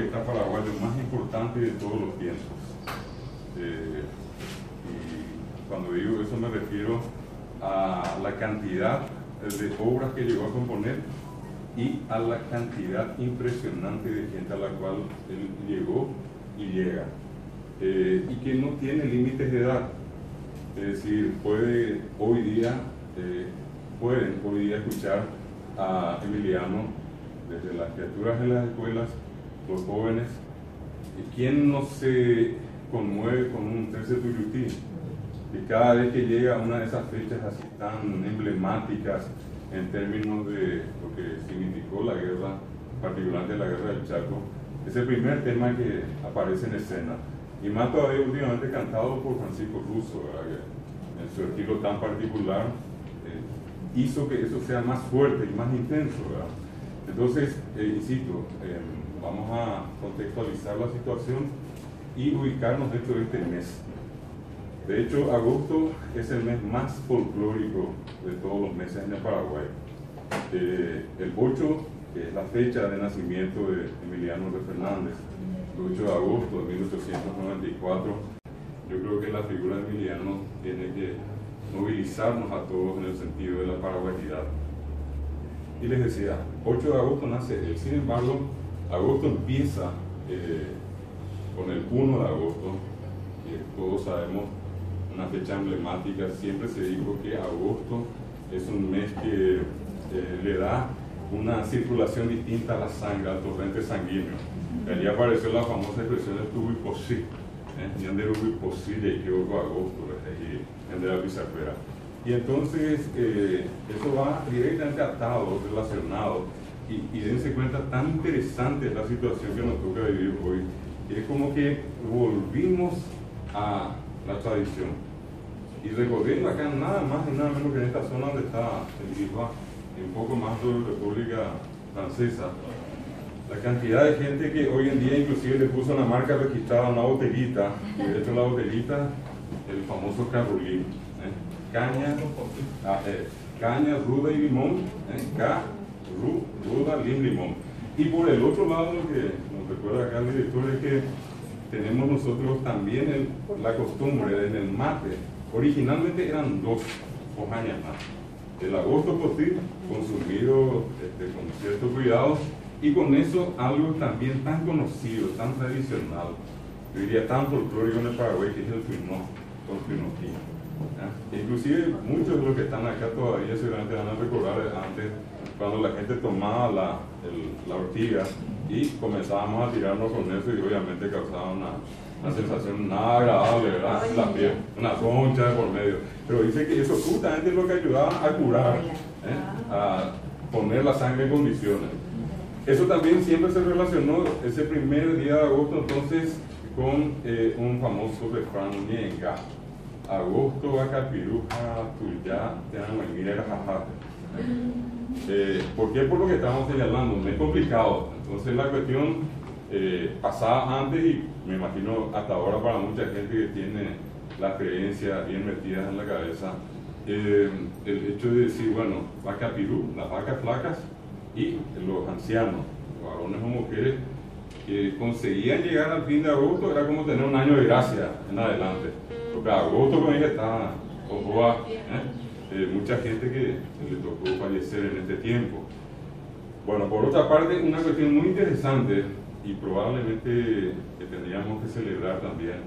orquesta paraguaya más importante de todos los tiempos. Y cuando digo eso me refiero a la cantidad de obras que llegó a componer y a la cantidad impresionante de gente a la cual él llegó y llega. Y que no tiene límites de edad. Es decir, pueden hoy día escuchar a Emiliano desde las criaturas de las escuelas, los jóvenes. ¿Quién no se conmueve con un tercer Tuyutí? Y cada vez que llega a una de esas fechas así tan emblemáticas en términos de lo que significó la guerra, particularmente la guerra del Chaco, es el primer tema que aparece en escena. Y más todavía últimamente cantado por Francisco Russo, ¿verdad? Que en su estilo tan particular hizo que eso sea más fuerte y más intenso, ¿verdad? Entonces, insisto, vamos a contextualizar la situación y ubicarnos dentro de este mes. De hecho, agosto es el mes más folclórico de todos los meses en el Paraguay. El 8, que es la fecha de nacimiento de Emiliano de Fernández, el 8 de agosto de 1894, yo creo que la figura de Emiliano tiene que movilizarnos a todos en el sentido de la paraguayidad. Y les decía, 8 de agosto nace él. Sin embargo, agosto empieza con el 1 de agosto, que todos sabemos, una fecha emblemática. Siempre se dijo que agosto es un mes que le da una circulación distinta a la sangre, al torrente sanguíneo. Allí apareció la famosa expresión de tubo y posí, de posí de que agosto, de la bisacuera. Y entonces eso va directamente atado, relacionado, y dense cuenta, tan interesante es la situación que nos toca vivir hoy, que es como que volvimos a la tradición. Y recorriendo acá nada más y nada menos que en esta zona donde está el Guijuá, y un poco más de la República Francesa, la cantidad de gente que hoy en día inclusive le puso una marca registrada a una botellita, y de hecho la botellita, el famoso Carolín, caña, ruda y limón, ruda, limón. Y por el otro lado, lo que nos recuerda acá el director es que tenemos nosotros también la costumbre en el mate. Originalmente eran 2 hojañas más. El agosto postil, consumido con cierto cuidado, y con eso algo también tan conocido, tan tradicional, yo diría tan folclórico en el Paraguay, que es el Tuinó, con Tuinoquín. Inclusive muchos de los que están acá todavía seguramente van a recordar antes, cuando la gente tomaba la ortiga y comenzábamos a tirarnos con eso, y obviamente causaba una sensación nada agradable, ¿verdad? La piel, una concha de por medio. Pero dice que eso justamente es lo que ayudaba a curar, a poner la sangre en condiciones. Eso también siempre se relacionó ese primer día de agosto entonces con un famoso refrán ñenga: agosto acapiruja tuyá te mira jajate. ¿Por qué? Por lo que estábamos señalando, no es complicado. Entonces la cuestión pasaba antes, y me imagino hasta ahora para mucha gente que tiene las creencias bien metidas en la cabeza, el hecho de decir, bueno, vaca pirú, las vacas flacas, y los ancianos, varones o mujeres, que conseguían llegar al fin de agosto, era como tener un año de gracia en adelante. Porque agosto, como dije, está mucha gente que le tocó fallecer en este tiempo. Bueno, por otra parte, una cuestión muy interesante, y probablemente que tendríamos que celebrar también,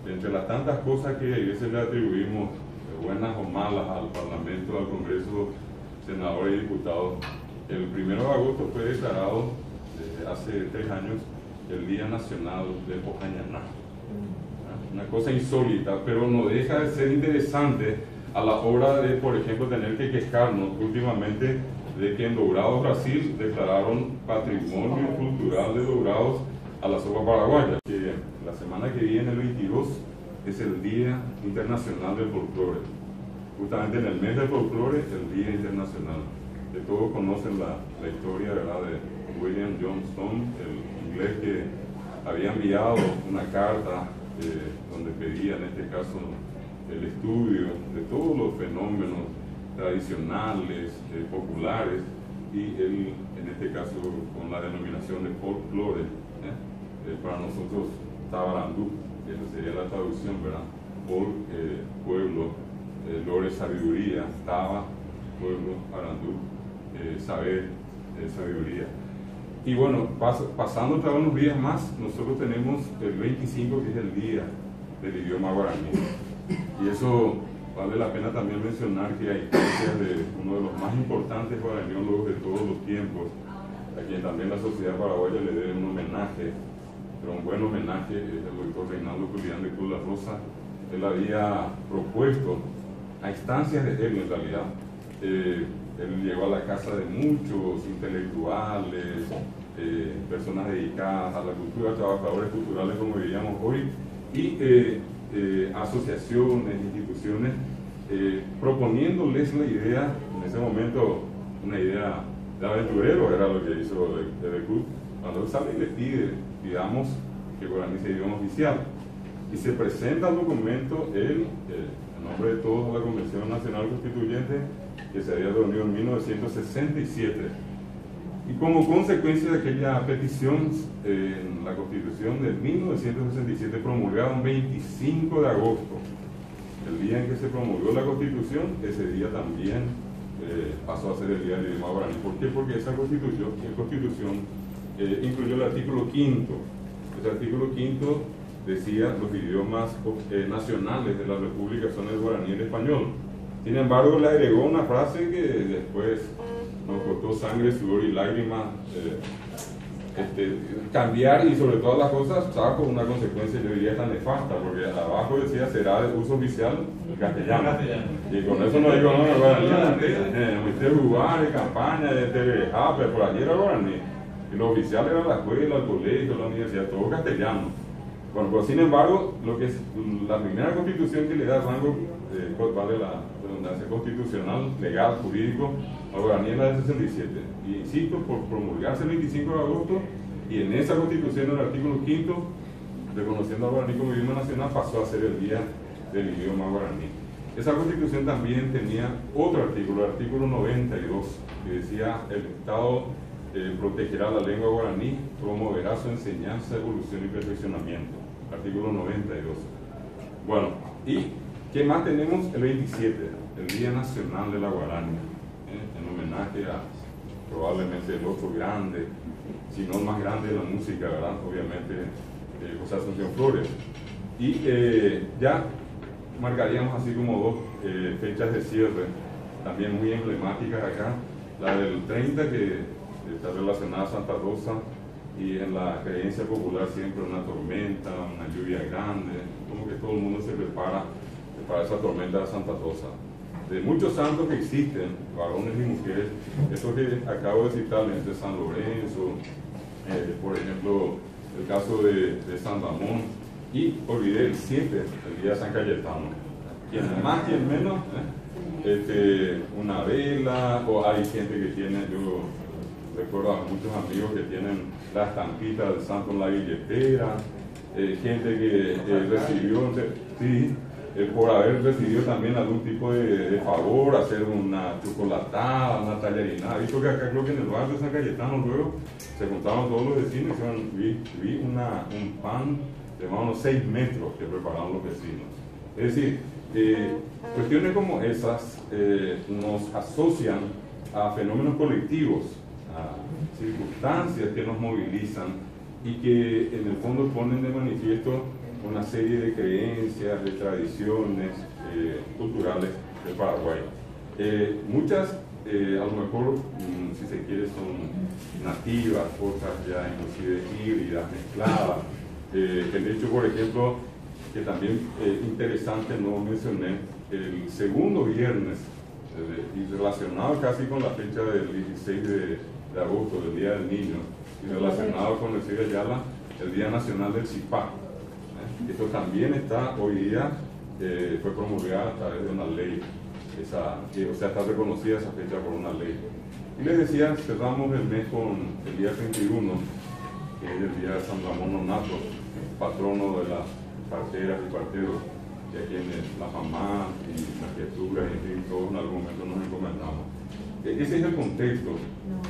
entre las tantas cosas que a veces le atribuimos, buenas o malas, al Parlamento, al Congreso, senadores y diputados, el 1 de agosto fue declarado, hace 3 años, el Día Nacional del Hojañaná. Una cosa insólita, pero no deja de ser interesante a la hora de, por ejemplo, tener que quejarnos últimamente de que en Dourados, Brasil, declararon Patrimonio Cultural de Dourados a la sopa paraguaya. Que la semana que viene, el 22, es el Día Internacional del Folclore. Justamente en el mes del folclore, el Día Internacional. Que todos conocen la historia, ¿verdad?, de William Johnstone, el inglés que había enviado una carta donde pedía, en este caso, el estudio de todos los fenómenos tradicionales, populares, y él, en este caso, con la denominación de folclore, para nosotros Tabarandú, que esa sería la traducción, ¿verdad? Por pueblo, Lore sabiduría, Taba, pueblo, Arandú, saber, sabiduría. Y bueno, pasando otra unos días más, nosotros tenemos el 25, que es el día del idioma guaraní. Y eso vale la pena también mencionar que hay historias de uno de los más importantes guaraniólogos de todos los tiempos, a quien también la sociedad paraguaya le debe un homenaje, pero un buen homenaje, es el doctor Reinaldo Julián de Cruz La Rosa. Él había propuesto, a instancias de él en realidad, él llegó a la casa de muchos intelectuales, personas dedicadas a la cultura, trabajadores culturales como diríamos hoy, y asociaciones, instituciones, proponiéndoles la idea, en ese momento una idea de aventurero era lo que hizo de Cruz, cuando él sale y le pide, digamos, que guaraní sea idioma oficial. Y se presenta el documento, él, en nombre de todos, la Convención Nacional Constituyente, que se había reunido en 1967. Y como consecuencia de aquella petición, en la Constitución de 1967, promulgada un 25 de agosto, el día en que se promulgó la Constitución, ese día también pasó a ser el día del idioma guaraní. ¿Por qué? Porque esa Constitución incluyó el artículo 5. Ese artículo 5 decía los idiomas nacionales de la República son el guaraní y el español. Sin embargo, le agregó una frase que después nos costó sangre, sudor y lágrimas cambiar, y sobre todas las cosas trajo una consecuencia, yo diría, tan nefasta, porque abajo decía será de uso oficial el castellano. Y con eso no digo, no, guaraní, usted jugar de campaña, de telejape, por allí era guaraní. Y lo oficial era la escuela, el colegio, la universidad, todo castellano. Bueno, pero sin embargo, lo que es la primera constitución que le da rango, vale la redundancia, constitucional, legal, jurídico, al guaraní es la del 67. Y insisto, por promulgarse el 25 de agosto, y en esa constitución, en el artículo 5, reconociendo al guaraní como idioma nacional, pasó a ser el día del idioma guaraní. Esa constitución también tenía otro artículo, el artículo 92, que decía: el Estado protegerá la lengua guaraní, promoverá su enseñanza, evolución y perfeccionamiento. Artículo 92. Bueno, ¿y qué más tenemos? El 27, el Día Nacional de la Guarania, en homenaje a probablemente el otro grande, si no el más grande de la música, ¿verdad? Obviamente, José Asunción Flores. Y ya marcaríamos así como dos fechas de cierre, también muy emblemáticas acá. La del 30, que está relacionada a Santa Rosa, y en la creencia popular siempre una tormenta, una lluvia grande, como que todo el mundo se prepara para esa tormenta de Santa Rosa. De muchos santos que existen, varones y mujeres, estos que acabo de citar, de San Lorenzo, por ejemplo, el caso de San Ramón, y olvidé el 7, el día de San Cayetano. Quien más, quien menos, una vela, o hay gente que tiene, yo recuerdo a muchos amigos que tienen la estampita del santo en la billetera, gente que recibió, sí, por haber recibido también algún tipo de favor, hacer una chocolatada, una tallarina. Visto que acá creo que en el barrio de San Cayetano luego se juntaban todos los vecinos y vi un pan de más o menos 6 metros que preparaban los vecinos. Es decir, cuestiones como esas nos asocian a fenómenos colectivos, a circunstancias que nos movilizan y que en el fondo ponen de manifiesto una serie de creencias, de tradiciones culturales del Paraguay. Muchas, a lo mejor, si se quiere, son nativas, otras ya inclusive híbridas, mezcladas. El hecho, por ejemplo, que también interesante, no mencioné, el segundo viernes, y relacionado casi con la fecha del 16 de agosto, del Día del Niño, y relacionado con el Cid Ayala, el Día Nacional del Cipá. Esto también está hoy día, fue promulgada a través de una ley, o sea, está reconocida esa fecha por una ley. Y les decía, cerramos el mes con el día 31, que es el día de San Ramón Nonato, patrono de las parteras y parteros, y a quienes la mamá y las criaturas, y en fin, todos en algún momento nos encomendamos. Ese es el contexto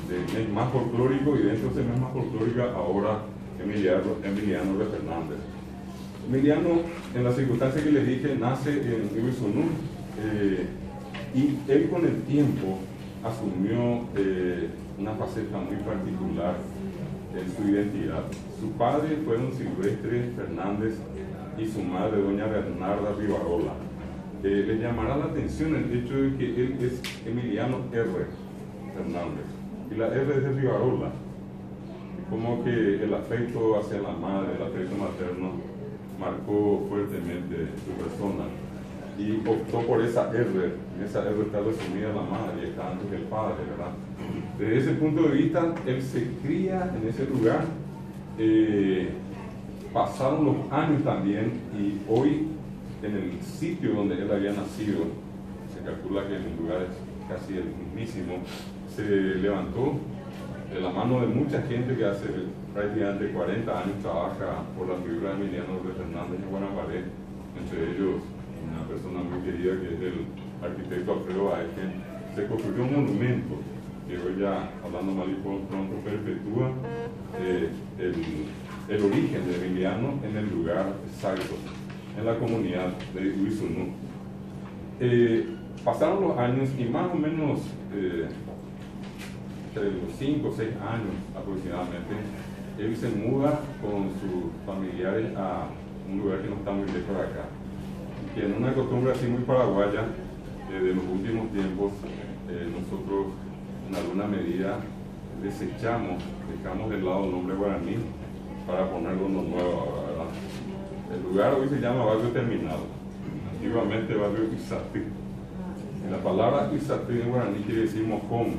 del mes más folclórico, y dentro de ese mes más folclórico ahora Emiliano de Fernández. Emiliano, en la circunstancia que les dije, nace en Uizunú, y él con el tiempo asumió una faceta muy particular en su identidad. Su padre fue don Silvestre Fernández y su madre, doña Bernarda Rivarola. Le llamará la atención el hecho de que él es Emiliano R. Fernández y la R es de Rivarola. Como que el afecto hacia la madre, el afecto materno, marcó fuertemente su persona y optó por esa R. En esa R está resumida la madre y está antes el padre, ¿verdad? Desde ese punto de vista, él se cría en ese lugar. Pasaron los años también y hoy en el sitio donde él había nacido, se calcula que en un lugar casi el mismísimo, se levantó de la mano de mucha gente que hace prácticamente 40 años trabaja por la figura de Emiliano de Fernández en Guanabaré, entre ellos una persona muy querida que es el arquitecto Alfredo Aechen. Se construyó un monumento que hoy ya, hablando mal y pronto, perpetúa el origen de Emiliano en el lugar exacto, en la comunidad de Uizunú. Pasaron los años y más o menos entre los 5 o 6 años aproximadamente, él se muda con sus familiares a un lugar que no está muy lejos de acá. Que en una costumbre así muy paraguaya de los últimos tiempos, nosotros en alguna medida dejamos de lado el nombre guaraní para ponerlo uno nuevo, ¿verdad? El lugar hoy se llama Barrio Terminal, antiguamente Barrio Izatí. Y la palabra Izatí en guaraní quiere decir mojón.